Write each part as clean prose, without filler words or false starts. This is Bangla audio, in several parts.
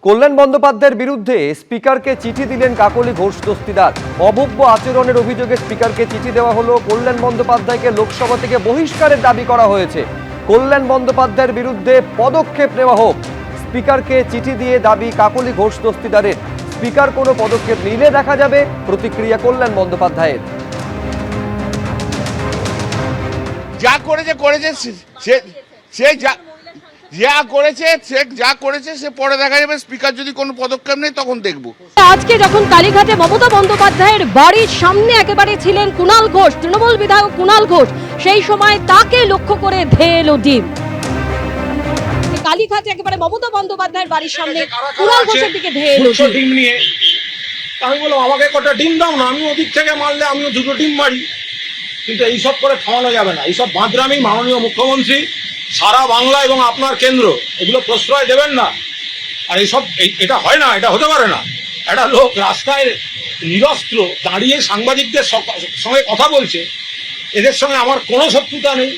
কল্যাণ বন্দ্যোপাধ্যায়ের বিরুদ্ধে স্পিকারকে চিঠি দিলেন কাকলি ঘোষ দস্তিদার। অভব্য আচরণের অভিযোগে স্পিকারকে চিঠি দেওয়া হলো। কল্যাণ বন্দ্যোপাধ্যায়কে লোকসভা থেকে বহিষ্কারের দাবি করা হয়েছে। কল্যাণ বন্দ্যোপাধ্যায়ের বিরুদ্ধে পদক্ষেপ নেওয়া হোক, স্পিকারকে চিঠি দিয়ে দাবি কাকলি ঘোষ দস্তিদারের। স্পিকার কোনো পদক্ষেপ নিলে দেখা যাবে প্রতিক্রিয়া কল্যাণ বন্দ্যোপাধ্যায়ের। যা করেছে সে পরে দেখা যাবে। স্পিকার যদি কোনো পদক্ষেপ নেই তখন দেখব। আজকে যখন কালীঘাটে মমতা বন্দ্যোপাধ্যায়ের বাড়ির সামনে একেবারে ছিলেন কুণাল ঘোষ, তৃণমূল বিধায়ক কুণাল ঘোষ, সেই সময় তাকে লক্ষ্য করে ধেয়ে এলো ডিম। কালীঘাটে একেবারে মমতা বন্দ্যোপাধ্যায়ের বাড়ির সামনে কুণাল ঘোষের দিকে ধেয়ে এলো ডিম নিয়ে। আমি বললাম আমাকে কটা ডিম দাও না, আমি ওদিক থেকে মারলে আমিও দুটো ডিম মারি। কিন্তু এইসব করে থামানো যাবে না। এইসব বাঁদরামি মাননীয় মুখ্যমন্ত্রী সারা বাংলা এবং আপনার কেন্দ্র এগুলো প্রশ্রয় দেবেন না। আর এইসব এটা হয় না, এটা হতে পারে না। একটা লোক রাস্তায় নিরস্ত্র দাঁড়িয়ে সাংবাদিকদের সঙ্গে কথা বলছে, এদের সঙ্গে আমার কোনো শত্রুতা নেই,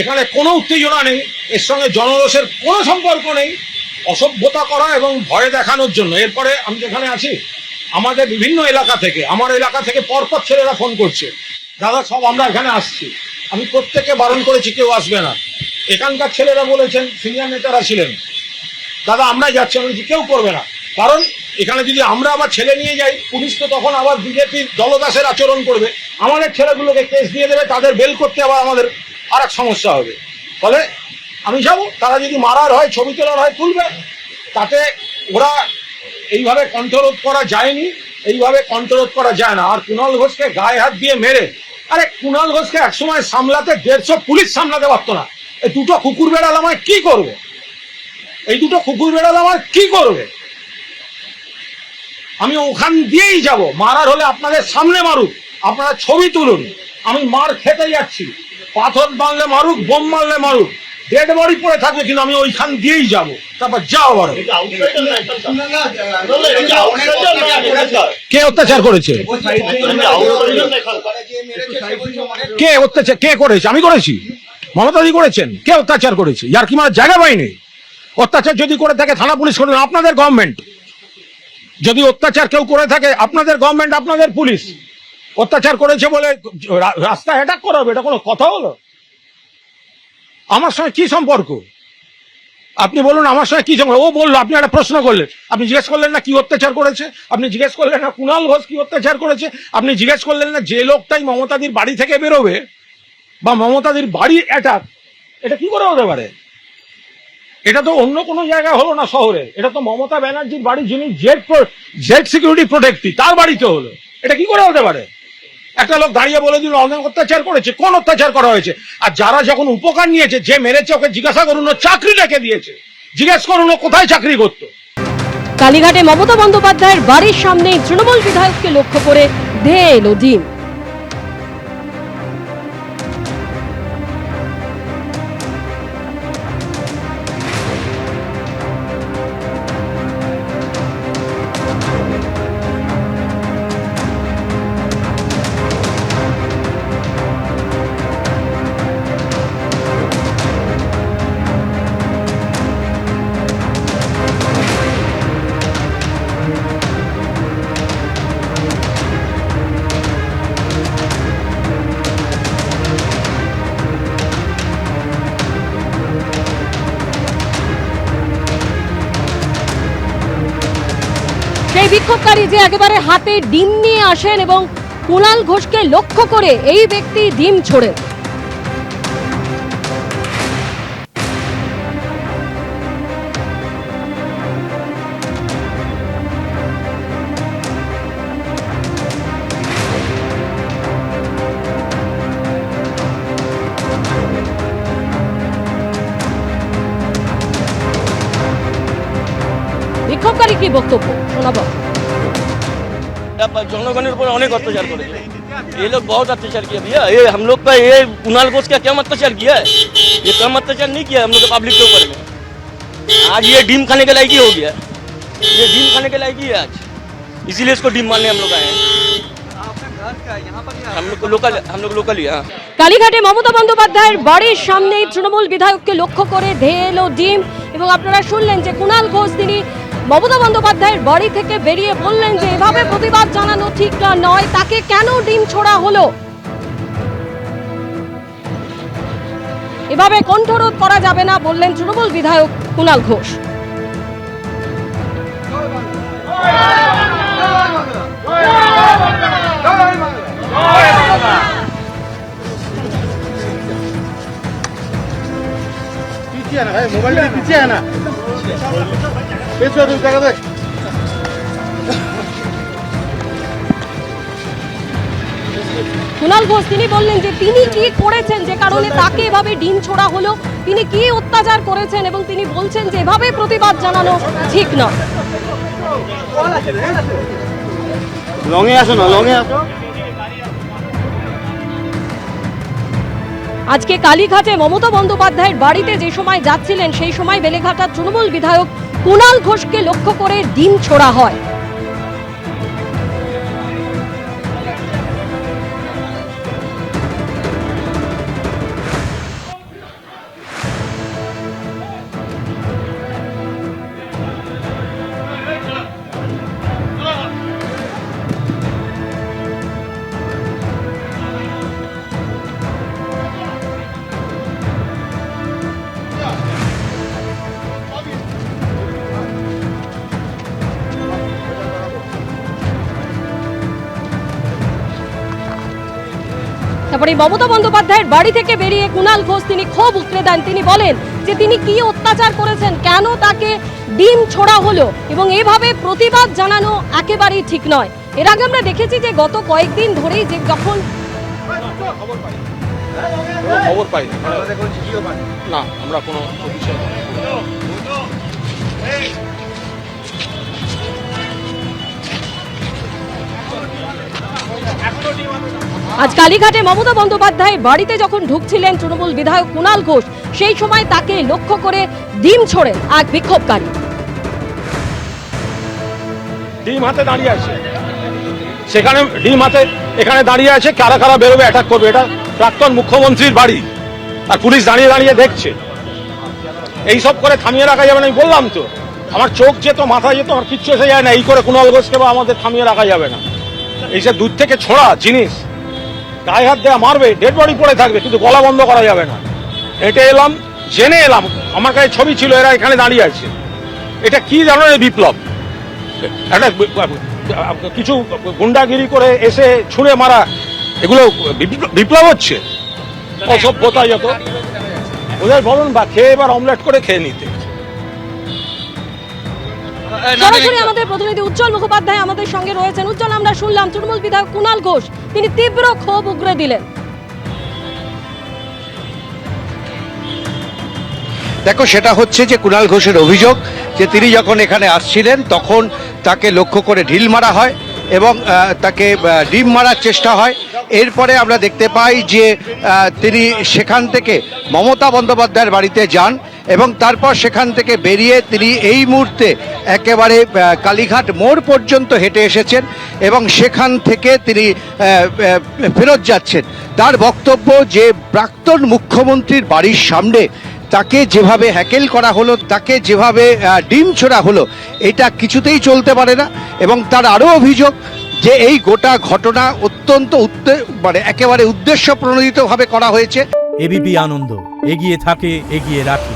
এখানে কোনো উত্তেজনা নেই, এর সঙ্গে জনরোষের কোনো সম্পর্ক নেই। অসভ্যতা করা এবং ভয় দেখানোর জন্য। এরপরে আমি যেখানে আছি আমাদের বিভিন্ন এলাকা থেকে, আমার এলাকা থেকে পরপর ছেলেরা ফোন করছে, দাদা সব আমরা এখানে আসছি। আমি প্রত্যেককে বারণ করেছি কেউ আসবে না। এখানকার ছেলেরা বলেছেন, সিনিয়র নেতারা ছিলেন, দাদা আমরাই যাচ্ছি। আমি কেউ করবে না, কারণ এখানে যদি আমরা আবার ছেলে নিয়ে যাই, পুলিশ তো তখন আবার বিজেপির দলদাসের আচরণ করবে, আমাদের ছেলেগুলোকে কেস দিয়ে দেবে, তাদের বেল করতে আবার আমাদের আর এক সমস্যা হবে। ফলে আমি যাবো, তারা যদি মারার হয়, ছবি তোলার হয়, তুলবে। তাতে ওরা এইভাবে কণ্ঠরোধ করা যায়নি, এইভাবে কণ্ঠরোধ করা যায় না। আর কুণাল ঘোষকে গায়ে হাত দিয়ে মেরে, আরে কুণাল ঘোষকে একসময় সামলাতে 150 পুলিশ সামলাতে পারতো না। এই দুটো কুকুর বেড়াল আমায় কি করবে? আমি ওখান দিয়েই যাব। মারার হলে আপনাদের সামনে মারুক, আপনারা ছবি তুলুন। আমি মার খেতে যাচ্ছি, পাথর মারলে মারুক, বোম মারলে মারুক, ডেড বডি পড়ে থাকবে, কিন্তু আমি ওইখান দিয়েই যাব। তারপর যাও বড়। কে অত্যাচার করেছে? কে অত্যাচার কে করেছে? আমি করেছি? মমতাদি করেছেন? কে অত্যাচার করেছে? ইয়ার কি মারার জায়গা পাইনি? অত্যাচার যদি করে থাকে থানা পুলিশ করুন, আপনাদের গভর্নমেন্ট। যদি অত্যাচার কেউ করে থাকে, আপনাদের গভর্নমেন্ট, আপনাদের পুলিশ। অত্যাচার করেছে বলে রাস্তায় অ্যাটাক করা হবে, এটা কোনো কথা হলো? আমার সঙ্গে কি সম্পর্ক? আপনি বলুন আমার সঙ্গে কি সম্পর্ক? ও বললো, আপনি একটা প্রশ্ন করলেন, আপনি জিজ্ঞেস করলেন না কি অত্যাচার করেছে? আপনি জিজ্ঞেস করলেন না কুণাল ঘোষ কি অত্যাচার করেছে? আপনি জিজ্ঞেস করলেন না যে লোকটাই মমতাদির বাড়ি থেকে বেরোবে বা মমতাদির বাড়ি অ্যাটাক, এটা কি করে হতে পারে? এটা তো অন্য কোনো জায়গায় হলো না শহরে, এটা তো মমতা ব্যানার্জির বাড়ি, যিনি জেড সিকিউরিটি প্রোটেক্টর, তার বাড়িতে হলো। এটা কি করে হতে পারে? একটা লোক দাঁড়িয়ে বলে দিল অনেক অত্যাচার করেছে। কোন অত্যাচার করা হয়েছে? আর যারা যখন উপকার নিয়েছে, যে মেরেছে ওকে জিজ্ঞাসা করুন ও চাকরি রেখে দিয়েছে, জিজ্ঞেস করুন ও কোথায় চাকরি করতো। কালীঘাটে মমতা বন্দ্যোপাধ্যায়ের বাড়ির সামনে তৃণমূল বিধায়ককে লক্ষ্য করে ধেয়ে এলো ডিম। সেই বিক্ষোভকারী যে একেবারে হাতে ডিম নিয়ে আসেন এবং কুণাল ঘোষকে লক্ষ্য করে এই ব্যক্তি ডিম ছোড়েন। বিক্ষোভকারী কি বক্তব্য শোনাবো। जनगणों पर अनेक अत्याचार करे, ये लोग बहुत अत्याचार किया भैया। ये हम लोग का ये कुणाल घोष का क्या अत्याचार किया है? ये कम अत्याचार नहीं किया हम लोग पब्लिक के ऊपर में। आज ये डीम खाने के लायक ही हो गया, ये डीम खाने के लायक ही है आज, इसीलिए इसको डीम मारने हम लोग आए हैं। हम लोग लोकल ही। কালীঘাটে মমতা বন্দ্যোপাধ্যায়ের বাড়ির সামনেই তৃণমূল বিধায়ককে লক্ষ্য করে ধেয়ে এলো ডিম। এবং আপনারা শুনলেন যে কুণাল ঘোষ তিনি মমতা বন্দ্যোপাধ্যায়ের বাড়ি থেকে বেরিয়ে বললেন যে এভাবে প্রতিবাদ জানানো ঠিক নয়, তাকে কেন ডিম ছোড়া হলো, এভাবে কণ্ঠরোধ করা যাবে না বললেন তৃণমূল বিধায়ক কুণাল ঘোষ। কুণাল ঘোষ তিনি বললেন যে তিনি কি করেছেন যে কারণে তাকে এভাবে ডিম ছোড়া হলো, তিনি কি অত্যাচার করেছেন এবং তিনি বলছেন যে এভাবে প্রতিবাদ জানানো ঠিক নয়। লঙে আসো না, লঙে আসো। আজকে কালীঘাটে মমতা বন্দ্যোপাধ্যায়ের বাড়িতে যে সময় যাচ্ছিলেন সেই সময় বেলেঘাটার তৃণমূল বিধায়ক কুণাল ঘোষকে লক্ষ্য করে ডিম ছোড়া হয়। তারপরে মমতা বন্দ্যোপাধ্যায়ের বাড়ি থেকে বেরিয়ে কুণাল ঘোষ তিনি ক্ষোভ উগরে দেন। তিনি বলেন যে তিনি কি অত্যাচার করেছেন, কেন তাকে ডিম ছোড়া হলো এবং এভাবে প্রতিবাদ জানানো একেবারেই ঠিক নয়। এর আগে আমরা দেখেছি যে গত কয়েকদিন ধরেই যে যখন খবর পাই না আমরা কোনো বিষয় আজ কালীঘাটে মমতা বন্দ্যোপাধ্যায়ের বাড়িতে যখন ঢুকছিলেন তৃণমূল বিধায়ক কুণাল ঘোষ সেই সময় তাকে লক্ষ্য করে ডিম ছোড়েন এক বিক্ষোভকারী। ডিম হাতে দাঁড়িয়ে আছে, সেখানে ডিম হাতে এখানে দাঁড়িয়ে আছে, কারা কারা বেরোবে অ্যাটাক করবে। এটা প্রাক্তন মুখ্যমন্ত্রীর বাড়ি আর পুলিশ দাঁড়িয়ে দাঁড়িয়ে দেখছে। এইসব করে থামিয়ে রাখা যাবে না, আমি বললাম তো আমার চোখ যেত মাথা যেত আমার কিচ্ছু এসে যায় না। এই করে কুণাল ঘোষকে বা আমাদের থামিয়ে রাখা যাবে না। এইসব দূর থেকে ছোড়া জিনিস গায়ে হাত দেওয়া মারবে, ডেড বডি পড়ে থাকবে, কিন্তু গলা বন্ধ করা যাবে না। হেঁটে এলাম, জেনে এলাম, আমার কাছে ছবি ছিল, এরা এখানে দাঁড়িয়ে আছে। এটা কি ধরনের বিপ্লব? একটা কিছু গুন্ডাগিরি করে এসে ছুঁড়ে মারা, এগুলো বিপ্লব হচ্ছে? অসভ্যতা যত। ওদের বলুন বা খেয়ে এবার অমলেট করে খেয়ে নিতে। সরাসরি আমাদের প্রতিনিধি উজ্জ্বল মুখোপাধ্যায় আমাদের সঙ্গে রয়েছেন। উজ্জ্বল, আমরা শুনলাম তৃণমূল বিধায়ক কুণাল ঘোষ তিনি তীব্র ক্ষোভ উগরে দিলেন। দেখো, সেটা হচ্ছে যে কুণাল ঘোষের অভিযোগ যে তিনি যখন এখানে আসছিলেন তখন তাকে লক্ষ্য করে ঢিল মারা হয় এবং তাকে ডিম মারার চেষ্টা হয়। এরপরে আমরা দেখতে পাই যে তিনি সেখান থেকে মমতা বন্দ্যোপাধ্যায়ের বাড়িতে যান এবং তারপর সেখান থেকে বেরিয়ে তিনি এই মুহূর্তে একেবারে কালীঘাট মোড় পর্যন্ত হেঁটে এসেছেন এবং সেখান থেকে তিনি ফেরত যাচ্ছেন। তার বক্তব্য যে প্রাক্তন মুখ্যমন্ত্রীর বাড়ির সামনে তাকে যেভাবে হ্যাকেল করা হলো, তাকে যেভাবে ডিম ছোড়া হলো, এটা কিছুতেই চলতে পারে না। এবং তার আরও অভিযোগ যে এই গোটা ঘটনা অত্যন্ত একেবারে উদ্দেশ্য প্রণোদিতভাবে করা হয়েছে। এবিপি আনন্দ, এগিয়ে থাকে, এগিয়ে রাখে।